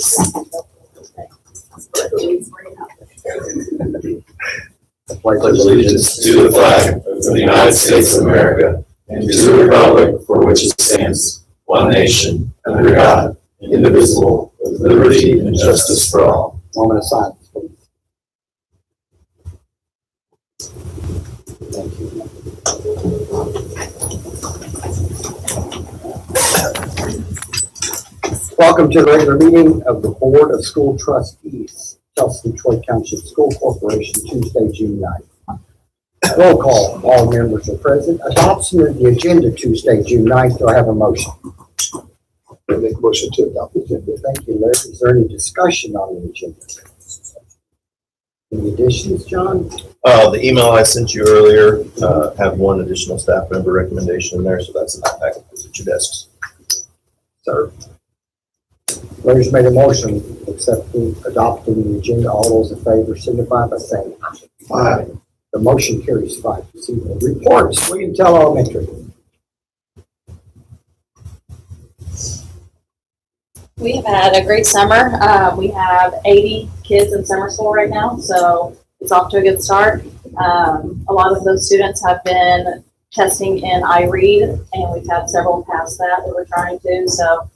I pledge allegiance to the flag of the United States of America and to the republic for which it stands, one nation, under God, indivisible, with liberty and justice for all. Moment of silence, please. Thank you. Welcome to the regular meeting of the Board of School Trustees, Troy Township School Corporation, Tuesday, June 9th. Roll call, all members are present. Adoption of the agenda Tuesday, June 9th. Do I have a motion? I make a motion to adopt the agenda. Thank you, Larry. Is there any discussion on the agenda? Any additions, John? The email I sent you earlier have one additional staff member recommendation in there, so that's in that packet. It's at your desks. Sir. Larry's made a motion accepting, adopting the agenda. All those in favor signify by saying aye. Aye. The motion carries 5-0. Reports, William Tell Elementary. We have had a great summer. We have 80 kids in summer school right now, so it's off to a good start. A lot of those students have been testing in iRead, and we've had several pass that we're trying to. So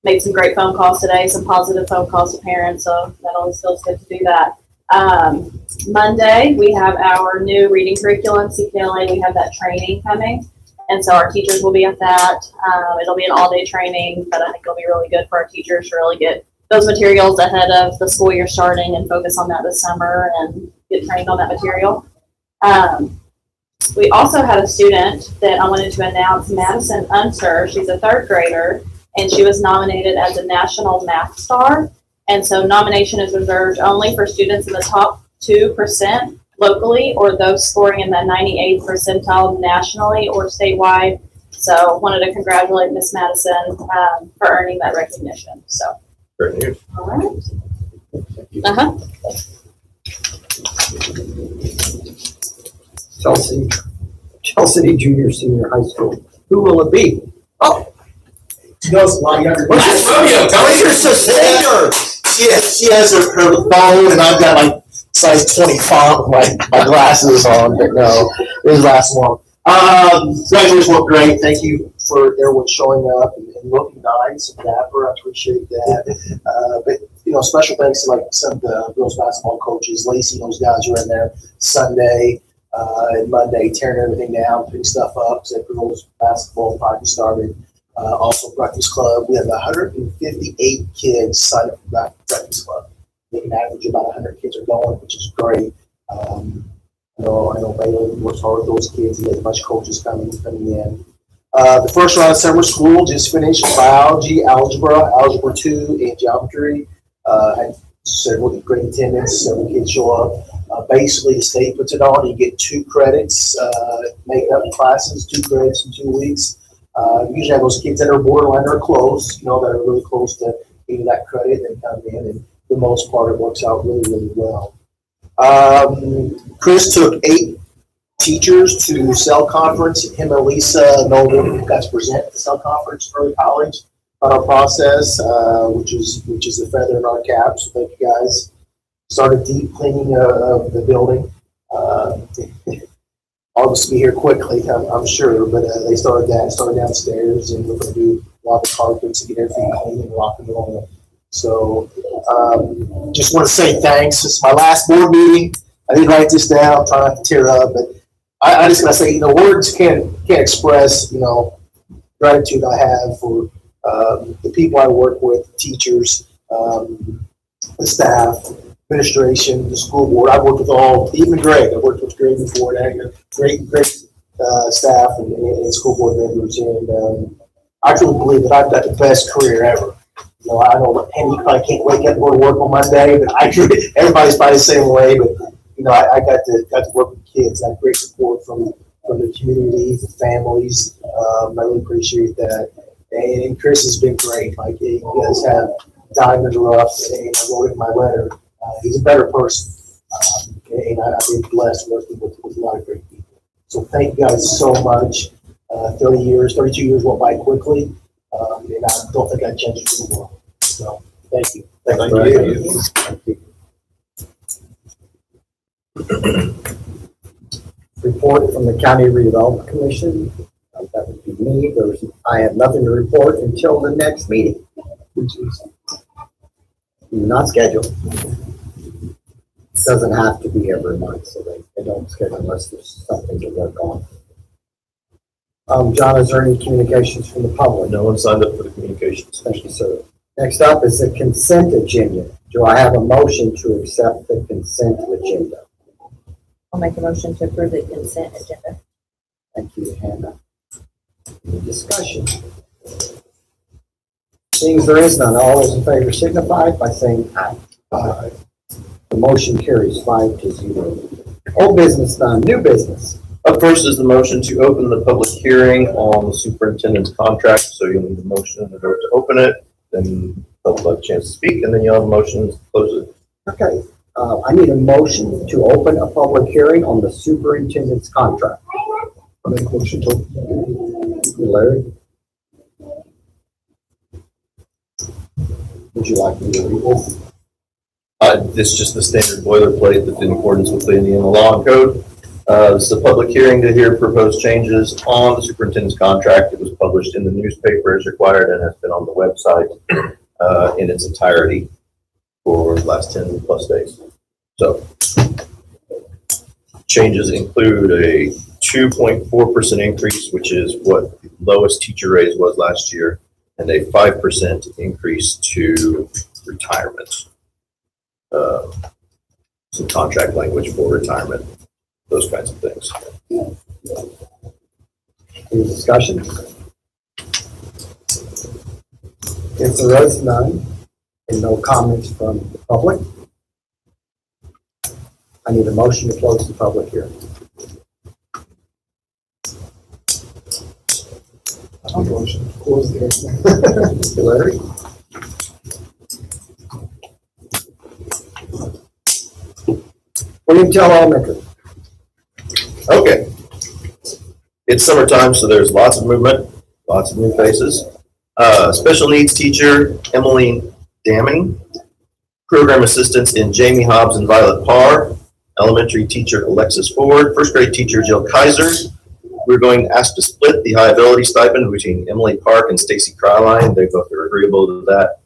made some great phone calls today, some positive phone calls to parents, so that always feels good to do that. Monday, we have our new reading curriculum, CPLA. We have that training coming. And so our teachers will be at that. It'll be an all-day training, but I think it'll be really good for our teachers to really get those materials ahead of the school year starting and focus on that this summer and get trained on that material. We also had a student that I wanted to announce, Madison Unser. She's a third grader, and she was nominated as a National Math Star. And so nomination is reserved only for students in the top 2% locally, or those scoring in the 98th percentile nationally or statewide. So wanted to congratulate Miss Madison for earning that recognition. So, Great news. all right. Chelsea Junior Senior High School. Who will it be? Oh, She knows a lot younger. where's your sustainer? She has her phone, and I've got like size 20 font with my glasses on, but no, it was last long. Graduates look great. Thank you for everyone showing up and looking nice and dapper. I appreciate that. But you know, special thanks to like some of the girls basketball coaches. Lacey, those guys are in there Sunday and Monday, tearing everything down, putting stuff up. So girls basketball practice started. Also, Breakfast Club. We have 158 kids signed up for Breakfast Club. We can average about 100 kids are going, which is great. I know Baylor works hard with those kids. He has a bunch of coaches coming in. The first round of summer school just finished. Biology, Algebra 2, and Geometry. Had several great attendance. Several kids show up. Basically, the state puts it on. You get 2 credits, make up classes, 2 credits in 2 weeks. Usually have those kids that are borderline or close, that are really close to getting that credit and come in, and for the most part it works out really, really well. Chris took 8 teachers to Cell Conference. Him and Lisa Nolan got to present at the Cell Conference for early college on our process, which is a feather in our cap, so thank you guys. Started deep cleaning of the building. August will be here quickly, I'm sure, but they started downstairs, and we're going to do a lot of the carpets and get everything clean and rock and roll. So, just want to say thanks. This is my last board meeting. I didn't write this down, try not to tear up, but I just got to say, words can't express, gratitude I have for the people I work with, teachers, the staff, administration, the school board. I've worked with even Greg. I've worked with Greg before, and I had great staff and school board members. And I truly believe that I've got the best career ever. I know Penny probably can't wake up and go to work on Monday, but everybody's probably the same way. But I got to work with kids. I have great support from the community, the families. I really appreciate that. And Chris has been great. Like, you guys have diamond in the rough, and I wrote it in my letter. He's a better person, and I've been blessed working with a lot of great people. So thank you guys so much. 32 years went by quickly, and I don't think I'd change it for the world. So Thank you. Thank very you. much. Thank you. Report from the County Redevelopment Commission. That would be me. I have nothing to report until the next meeting, which is not scheduled. Doesn't have to be every month, so they don't schedule unless there's something to work on. John, is there any communications from the public? No one signed up for the communications. Thank you, sir. Next up is the consent agenda. Do I have a motion to accept the consent agenda? I'll make a motion to approve the consent agenda. Thank you, Hannah. Any discussion? Seeing as there is none, all those in favor signify by saying aye. Aye. The motion carries 5-0. Old business done, new business. Up first is the motion to open the public hearing on the superintendent's contract. So you'll need a motion in order to open it, then public will have a chance to speak, and then you'll have a motion to close it. Okay, I need a motion to open a public hearing on the superintendent's contract. I make a motion to open. Larry? Would you like me to read this? This is just the standard boilerplate that's in accordance with the Indiana law and code. This is a public hearing to hear proposed changes on the superintendent's contract. It was published in the newspaper as required and has been on the website in its entirety for the last 10 plus days. So changes include a 2.4% increase, which is what the lowest teacher raise was last year, and a 5% increase to retirement. Some contract language for retirement, those kinds of things. Any discussion? If there is none, and no comments from the public, I need a motion to close the public hearing. Motion to close the hearing. Mr. Larry? William Tell Elementary. Okay. It's summertime, so there's lots of movement, lots of new faces. Special needs teacher, Emily Damning. Program assistants in Jamie Hobbs and Violet Parr. Elementary teacher, Alexis Ford. First grade teacher, Jill Kaiser. We're going to ask to split the high ability stipend between Emily Park and Stacy Kryline. They both are agreeable to that.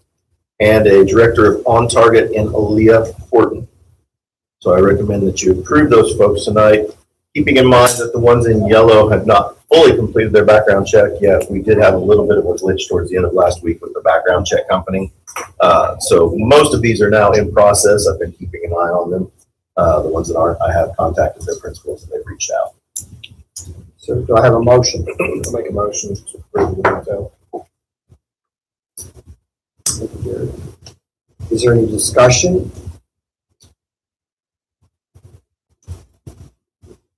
And a director of On Target in Aaliyah Horton. So I recommend that you approve those folks tonight, keeping in mind that the ones in yellow have not fully completed their background check yet. We did have a little bit of a glitch towards the end of last week with the background check company. So most of these are now in process. I've been keeping an eye on them. The ones that aren't, I have contacted their principals and they've reached out. So do I have a motion? I'll make a motion to approve the hotel. Thank you, Jared. Is there any discussion?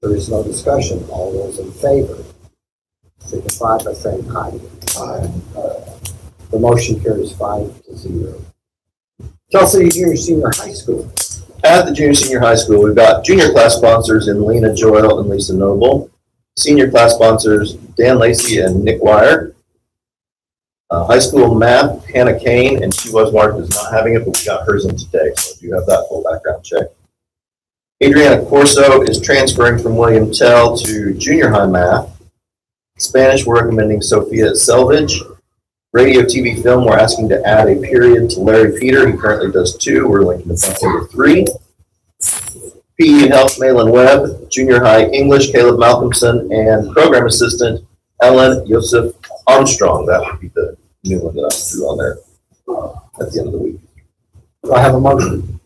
There is no discussion. All those in favor signify by saying aye. Aye. The motion carries 5-0. Chelsea Junior Senior High School. At the junior senior high school, we've got junior class sponsors in Lena Joyle and Lisa Noble. Senior class sponsors, Dan Lacey and Nick Wire. High school math, Hannah Kane, and she was marked as not having it, but we got hers in today, so I do have that full background check. Adriana Corso is transferring from William Tell to junior high math. Spanish, we're recommending Sophia Selvage. Radio, TV, film, we're asking to add a period to Larry Peter. He currently does 2. We're linking to bump into 3. PE Health, Malin Webb. Junior high English, Caleb Malcolmson. And program assistant, Ellen Yosef Armstrong. That would be the new one that I threw on there at the end of the week. Do I have a motion?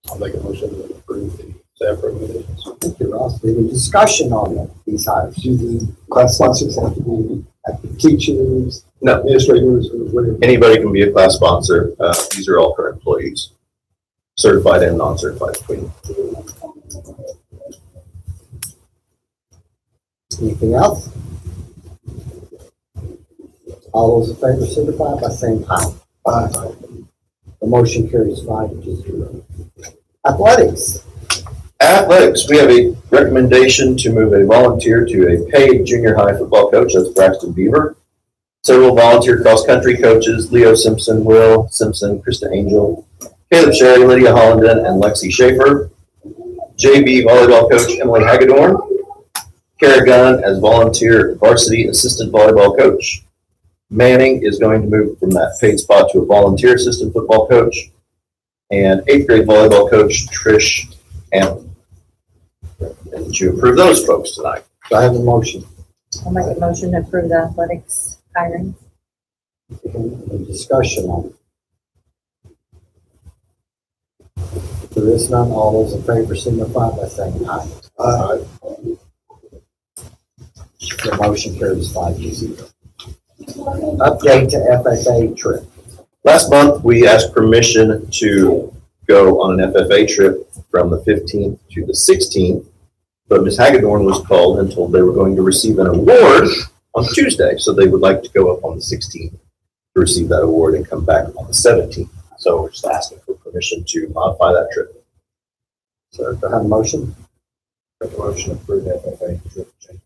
I'll make a motion to approve the staff recommendations. Thank you, Ross. Any discussion on these hires? Do the class sponsors have to be active teachers, No, administrators, or whatever? anybody can be a class sponsor. These are all current employees, certified and non-certified between. Anything else? All those in favor signify by saying aye. Aye. The motion carries 5-0. Athletics. Athletics, we have a recommendation to move a volunteer to a paid junior high football coach. That's Braxton Beaver. several volunteer cross-country coaches, Leo Simpson, Will Simpson, Krista Angel, Caleb Sherry, Lydia Hollenden, and Lexi Schaefer. JV volleyball coach, Emily Hagedorn. Kara Gunn as volunteer varsity assistant volleyball coach. Manning is going to move from that paid spot to a volunteer assistant football coach. And 8th grade volleyball coach, Trish Allen. And did you approve those folks tonight? Do I have a motion? I'll make a motion to approve the athletics hiring. Any discussion on it? If there is none, all those in favor signify by saying aye. Aye. The motion carries 5-0. Update to FFA trip. Last month, we asked permission to go on an FFA trip from the 15th to the 16th, but Ms. Hagedorn was called and told they were going to receive an award on Tuesday, so they would like to go up on the 16th to receive that award and come back on the 17th. So we're just asking for permission to modify that trip. Sir, do I have a motion? Make a motion to approve the FFA trip change.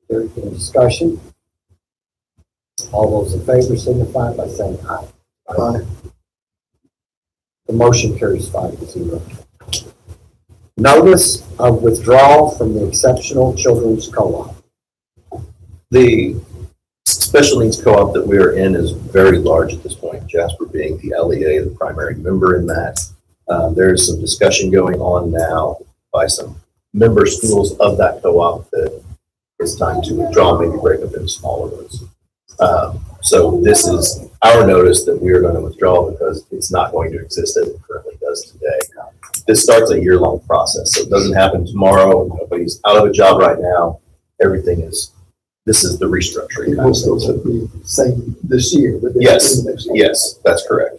There any discussion? All those in favor signify by saying aye. Aye. The motion carries 5-0. Notice of withdrawal from the Exceptional Children's Co-op. The special needs co-op that we are in is very large at this point, Jasper being the LEA, the primary member in that. There is some discussion going on now by some member schools of that co-op that it's time to withdraw, maybe break up into smaller ones. So this is our notice that we are going to withdraw because it's not going to exist as it currently does today. This starts a year-long process, so it doesn't happen tomorrow. Nobody's out of a job right now. Everything is, this is the restructuring. It will still be the same this year, but then Yes, next year. yes, that's correct.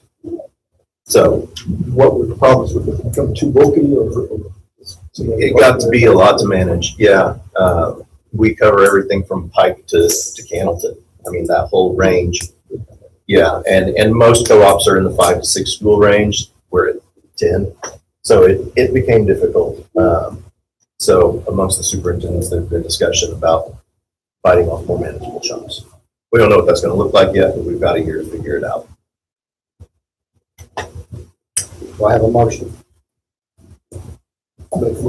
So What were the problems with it? Become too bulky or? it got to be a lot to manage. Yeah. We cover everything from Pike to Cannleton. I mean, that whole range. Yeah. And most co-ops are in the 5 to 6 school range. We're at 10. So it became difficult. So amongst the superintendents, there's been discussion about biting off more manageable chunks. We don't know what that's going to look like yet, but we've got a year to figure it out. Do I have a motion? I'll make a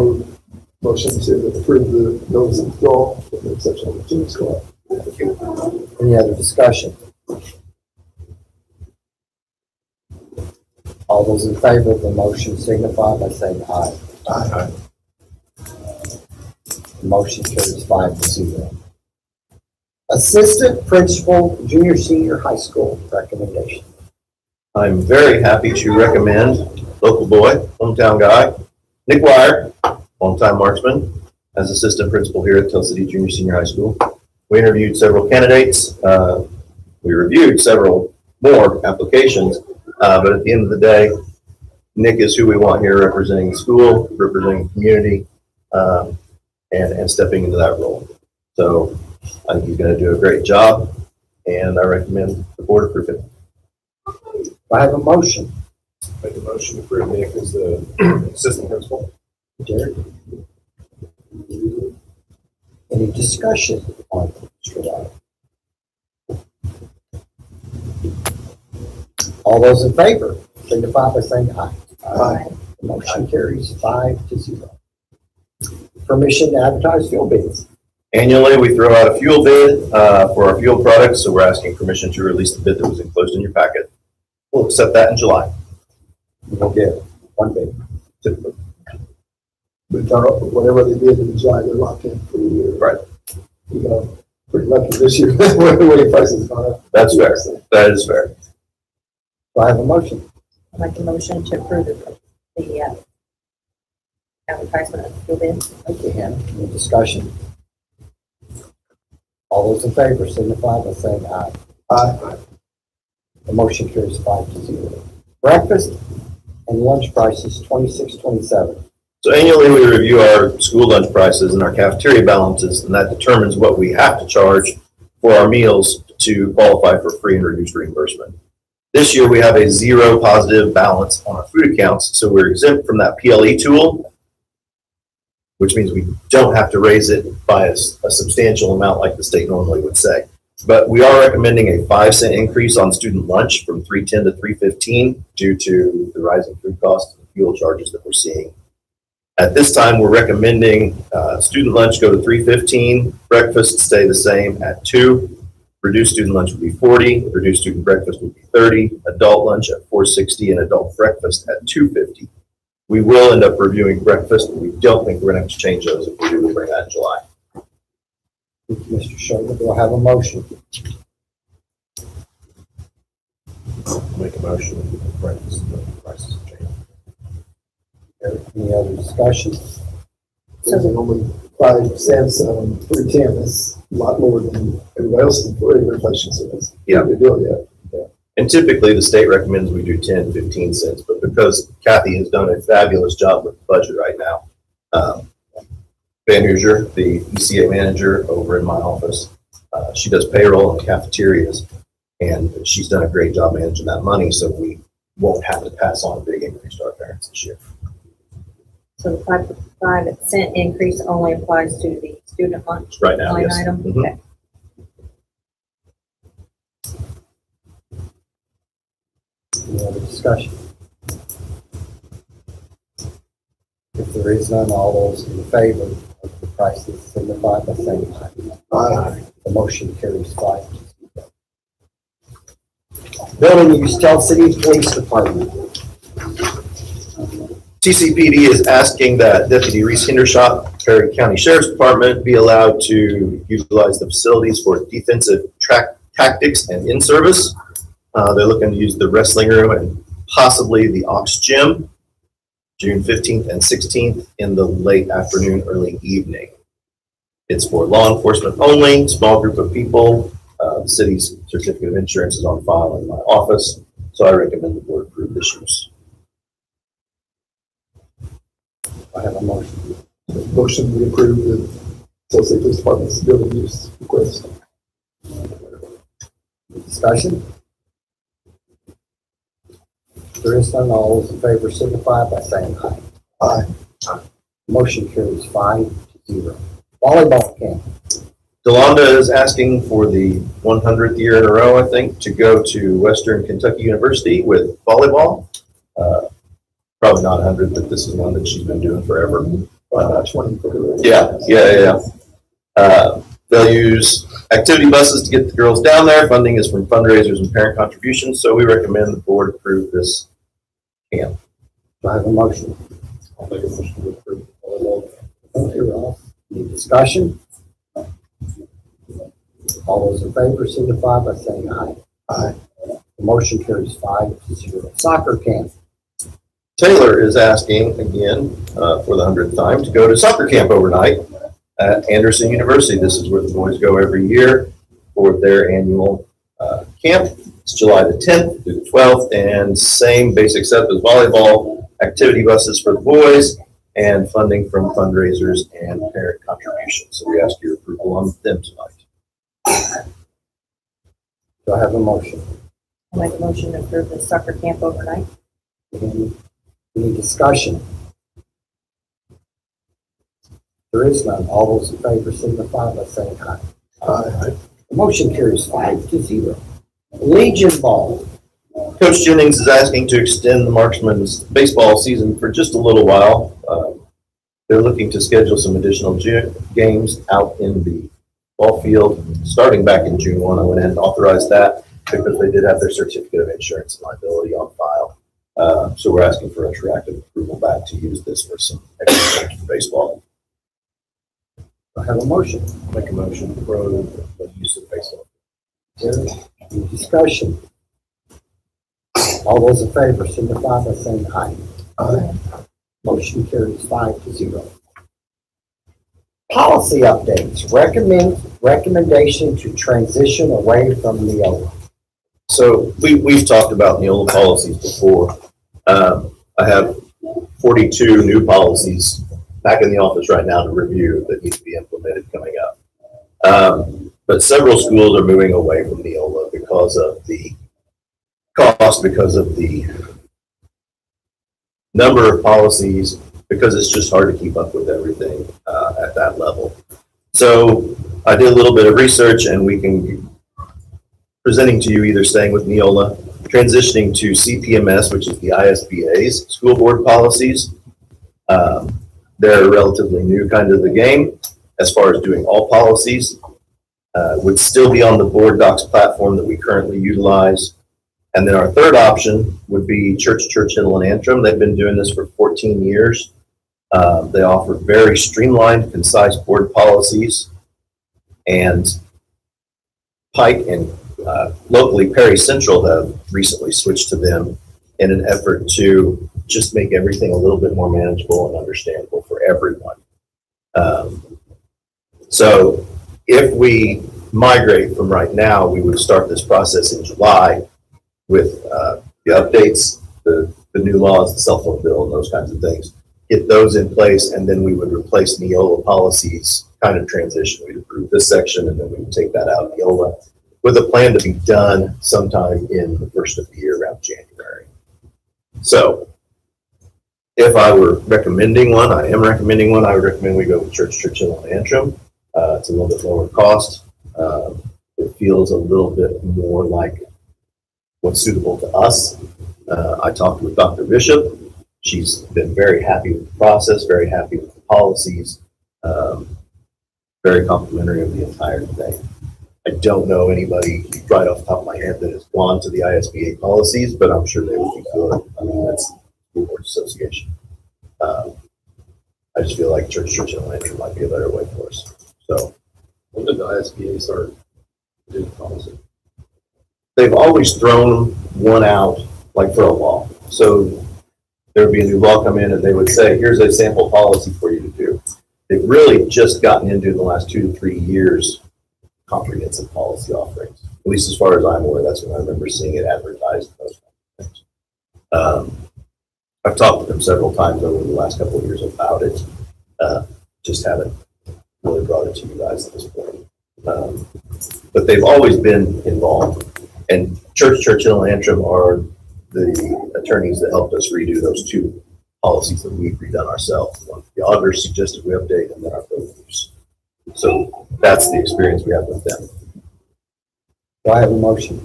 motion to approve the notice of withdrawal from the exceptional children's co-op. Any other discussion? All those in favor of the motion signify by saying aye. Aye. The motion carries 5-0. Assistant Principal, Junior Senior High School recommendation. I'm very happy to recommend local boy, hometown guy, Nick Wire, longtime marksman, as assistant principal here at Tell City Junior Senior High School. We interviewed several candidates. We reviewed several more applications, but at the end of the day, Nick is who we want here representing the school, representing the community, and stepping into that role. So I think he's going to do a great job, and I recommend the board approve it. Do I have a motion? Make a motion to approve Nick as the assistant principal. Derek? Any discussion on Mr. Wire? All those in favor signify by saying aye. Aye. The motion carries 5-0. Permission to advertise fuel bids. Annually, we throw out a fuel bid for our fuel products, so we're asking permission to release the bid that was enclosed in your packet. We'll accept that in July. We'll get one bid. Typically. But whatever they did in July, they're locked in for the year. Right. You know, pretty lucky this year, the way prices gone up. That's fair. That is fair. Do I have a motion? I'll make a motion to approve the advertisement of fuel bid. Thank you, Hannah. Any discussion? All those in favor signify by saying aye. Aye. The motion carries 5-0. Breakfast and lunch prices 26-27. So annually, we review our school lunch prices and our cafeteria balances, and that determines what we have to charge for our meals to qualify for free and reduced reimbursement. This year, we have a 0 positive balance on our food accounts, so we're exempt from that PLE tool, which means we don't have to raise it by a substantial amount like the state normally would say. But we are recommending a 5-cent increase on student lunch from $3.10 to $3.15 due to the rising food costs and fuel charges that we're seeing. At this time, we're recommending student lunch go to $3.15, breakfast stay the same at $2. Reduced student lunch would be $40, reduced student breakfast would be $30, adult lunch at $4.60, and adult breakfast at $2.50. We will end up reviewing breakfast, but we don't think we're going to have to change those if we do bring that in July. Thank you, Mr. Sherman. Do I have a motion? Make a motion to breakfast prices change. Any other discussion? So the only 5 cents on 310 is a lot more than everybody else in Florida inflation, so that's Yeah. a good deal, yeah. And typically, the state recommends we do 10, 15 cents, but because Kathy has done a fabulous job with the budget right now, Van Hoosier, the ECA manager over in my office, she does payroll and cafeterias, and she's done a great job managing that money, so we won't have to pass on a big increase to our parents this year. So the 5 cent increase only applies to the student lunch Right now, line yes. item? Mhm. Okay. Any other discussion? If there is none, all those in favor of the prices signify by saying aye. Aye. The motion carries 5-0. Building use, Tell City Police Department. TCPD is asking that Deputy Reese Hendershot, Perry County Sheriff's Department, be allowed to utilize the facilities for defensive tactics and in-service. They're looking to use the wrestling room and possibly the Aux Gym, June 15th and 16th in the late afternoon, early evening. It's for law enforcement only, small group of people. The city's certificate of insurance is on file in my office, so I recommend the board approve this use. I have a motion. Motion to approve the Tulsa Police Department's building use request. Discussion? If there is none, all those in favor signify by saying aye. Aye. Motion carries 5-0. Volleyball camp. Delonda is asking for the 100th year in a row, I think, to go to Western Kentucky University with volleyball. Probably not 100, but this is one that she's been doing forever. 20. Yeah. They'll use activity buses to get the girls down there. Funding is from fundraisers and parent contributions, so we recommend the board approve this camp. Do I have a motion? I'll make a motion to approve. Thank you, Ralph. Any discussion? All those in favor signify by saying aye. Aye. The motion carries 5-0. Soccer camp. Taylor is asking again for the 100th time to go to soccer camp overnight at Anderson University. This is where the boys go every year for their annual camp. It's July the 10th through the 12th, and same basic setup as volleyball, activity buses for the boys, and funding from fundraisers and parent contributions. So we ask your approval on them tonight. Do I have a motion? I'll make a motion to approve the soccer camp overnight. Any discussion? There is none. All those in favor signify by saying aye. Aye. The motion carries 5-0. Legion Ball. Coach Jennings is asking to extend the Marksman's baseball season for just a little while. They're looking to schedule some additional games out in the ball field, starting back in June 1. I went ahead and authorized that because they did have their certificate of insurance and liability on file. So we're asking for retroactive approval back to use this for some extra games for baseball. I have a motion. Make a motion for the use of baseball. Any discussion? All those in favor signify by saying aye. Aye. Motion carries 5-0. Policy updates. Recommendation to transition away from Neola. So we've talked about Neola policies before. I have 42 new policies back in the office right now to review that need to be implemented coming up. But several schools are moving away from Neola because of the cost, because of the number of policies, because it's just hard to keep up with everything at that level. So I did a little bit of research, and we can presenting to you either staying with Neola, transitioning to CPMS, which is the ISBA's school board policies. They're relatively new kind of the game as far as doing all policies. Would still be on the board docs platform that we currently utilize. And then our third option would be Churchill and Antrim. They've been doing this for 14 years. They offer very streamlined, concise board policies. And Pike and locally Perry Central have recently switched to them in an effort to just make everything a little bit more manageable and understandable for everyone. So if we migrate from right now, we would start this process in July with the updates, the new laws, the cell phone bill, and those kinds of things. Get those in place, and then we would replace Neola policies, kind of transition. We'd approve this section, and then we would take that out of Neola with a plan to be done sometime in the first of the year, around January. So if I were recommending one, I am recommending one, I would recommend we go with Churchill and Antrim. It's a little bit lower cost. It feels a little bit more like what's suitable to us. I talked with Dr. Bishop. She's been very happy with the process, very happy with the policies, very complimentary of the entire thing. I don't know anybody right off the top of my head that has gone to the ISBA policies, but I'm sure they would be good. I mean, that's the School Board Association. I just feel like Churchill and Antrim might be a better way for us. So, When did the ISBA start doing policy? they've always thrown one out, like for a law. So there would be a new law come in and they would say, here's a sample policy for you to do. They've really just gotten into the last 2 to 3 years comprehensive policy offerings. At least as far as I'm aware, that's when I remember seeing it advertised. Those kinds of things. I've talked with them several times over the last couple of years about it. Just haven't really brought it to you guys at this point. But they've always been involved. And Churchill and Antrim are the attorneys that helped us redo those 2 policies that we've redone ourselves. One the auditor suggested we update, and then our voters. So that's the experience we have with them. Do I have a motion?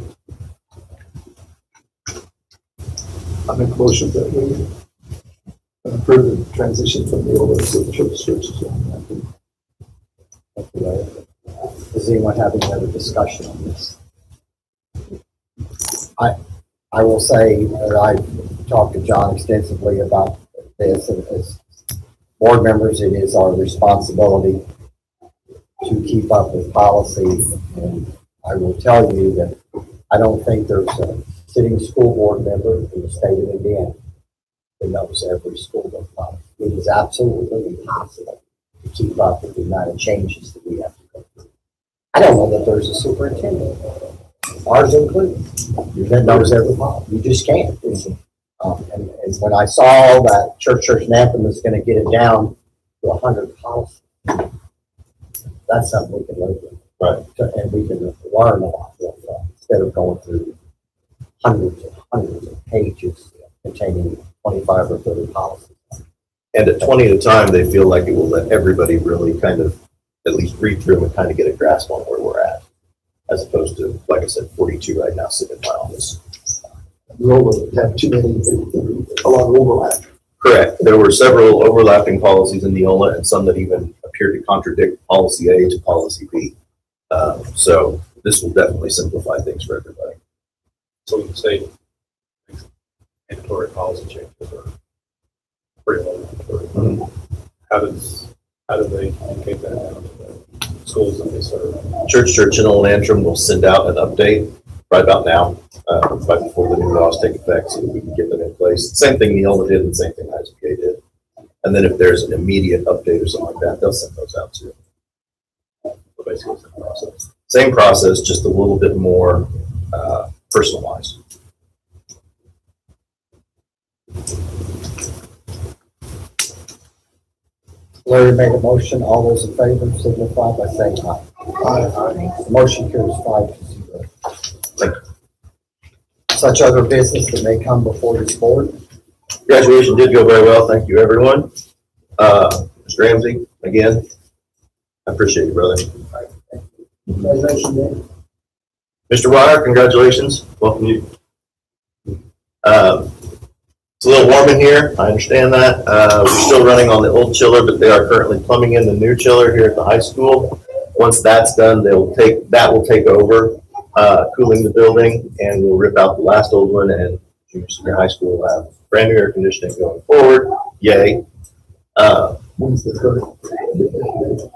I make a motion that we approve the transition from the old to the churches. Does anyone have any other discussion on this? I will say that I've talked to John extensively about this, and as board members, it is our responsibility to keep up with policy. And I will tell you that I don't think there's a sitting school board member in the state of Indiana that knows every school board policy. It is absolutely impossible to keep up with the amount of changes that we have to go through. I don't know that there's a superintendent, ours included, that knows every policy. You just can't. And when I saw that Church and Anthem is going to get it down to 100 policies, that's something we can live with. Right. And we can learn a lot instead of going through hundreds of pages containing 25 or 30 policies. And at 20 at a time, they feel like it will let everybody really kind of at least read through them and kind of get a grasp on where we're at, as opposed to, like I said, 42 right now sitting in my office. We have too many, a lot of overlap. Correct. There were several overlapping policies in Neola and some that even appeared to contradict policy A to policy B. So this will definitely simplify things for everybody. So we can say mandatory policy changes are pretty low. How do they communicate that down to the schools that they serve? Churchill and Antrim will send out an update right about now, right before the new laws take effect, so that we can get them in place. Same thing Neola did and same thing ISBA did. And then if there's an immediate update or something like that, they'll send those out too. So basically, it's the process. Same process, just a little bit more personalized. Larry made a motion. All those in favor signify by saying aye. Aye. The motion carries 5-0. Thank you. Such other business that may come before this board. Graduation did go very well. Thank you, everyone. Mr. Ramsey, again, I appreciate you, brother. Congratulations, Dan. Mr. Ryer, congratulations. Welcome you. It's a little warm in here. I understand that. We're still running on the old chiller, but they are currently plumbing in the new chiller here at the high school. Once that's done, that will take over, cooling the building, and we'll rip out the last old one, and junior high school will have brand new air conditioning going forward. Yay. When's the current?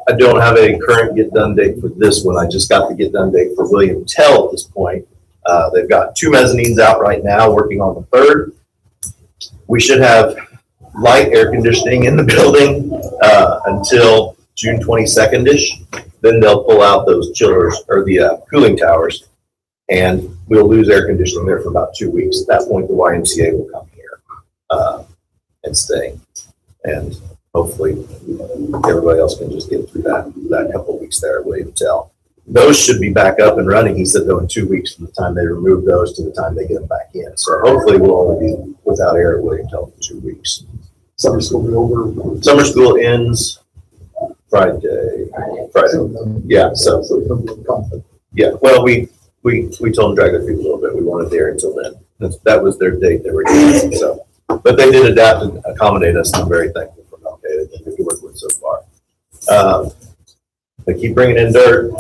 I don't have a current get done date for this one. I just got the get done date for William Tell at this point. They've got 2 mezzanines out right now, working on the 3rd. We should have light air conditioning in the building until June 22nd-ish. Then they'll pull out those chillers or the cooling towers, and we'll lose air conditioning there for about 2 weeks. At that point, the YMCA will come here and stay. And hopefully everybody else can just get through that couple of weeks there at William Tell. Those should be back up and running, he said, though, in 2 weeks from the time they remove those to the time they get them back in. So hopefully we'll only be without air at William Tell for 2 weeks. Summer school be over. Summer school ends Friday. Yeah, so yeah. Well, we told them to drag their feet a little bit. We wanted there until then. That was their date they were doing. So, but they did adapt and accommodate us, and I'm very thankful for them. Okay, they've worked with so far. They keep bringing in dirt.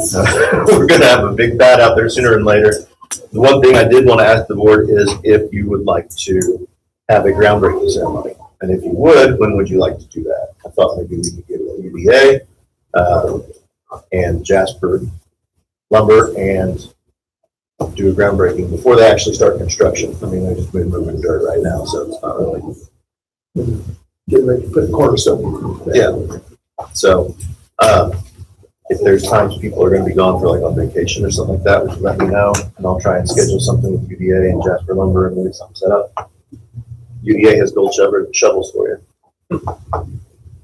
We're going to have a big bat out there sooner than later. The one thing I did want to ask the board is if you would like to have a groundbreaking ceremony. And if you would, when would you like to do that? I thought maybe we could get a UVA and Jasper Lumber and do a groundbreaking before they actually start construction. I mean, they've just been moving dirt right now, so it's not really. Getting ready to put the cornerstone. Yeah. So, if there's times people are going to be gone for like on vacation or something like that, would you let me know? And I'll try and schedule something with UDA and Jasper Lumber and get something set up. UDA has gold shovels for you.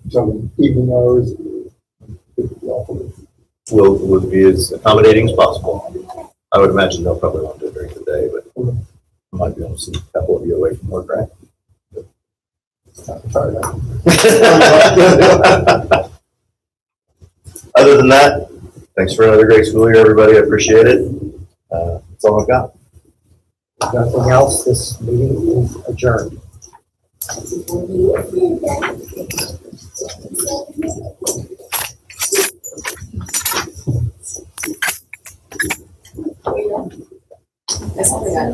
So evening hours. Will be as accommodating as possible. I would imagine they'll probably want to do it during the day, but I might be able to see a couple of you away from work, right? Other than that, thanks for another great school year, everybody. I appreciate it. That's all I've got. Nothing else, this meeting is adjourned. That's all they got.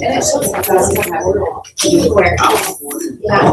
And it shows like that's what I ordered. Yeah.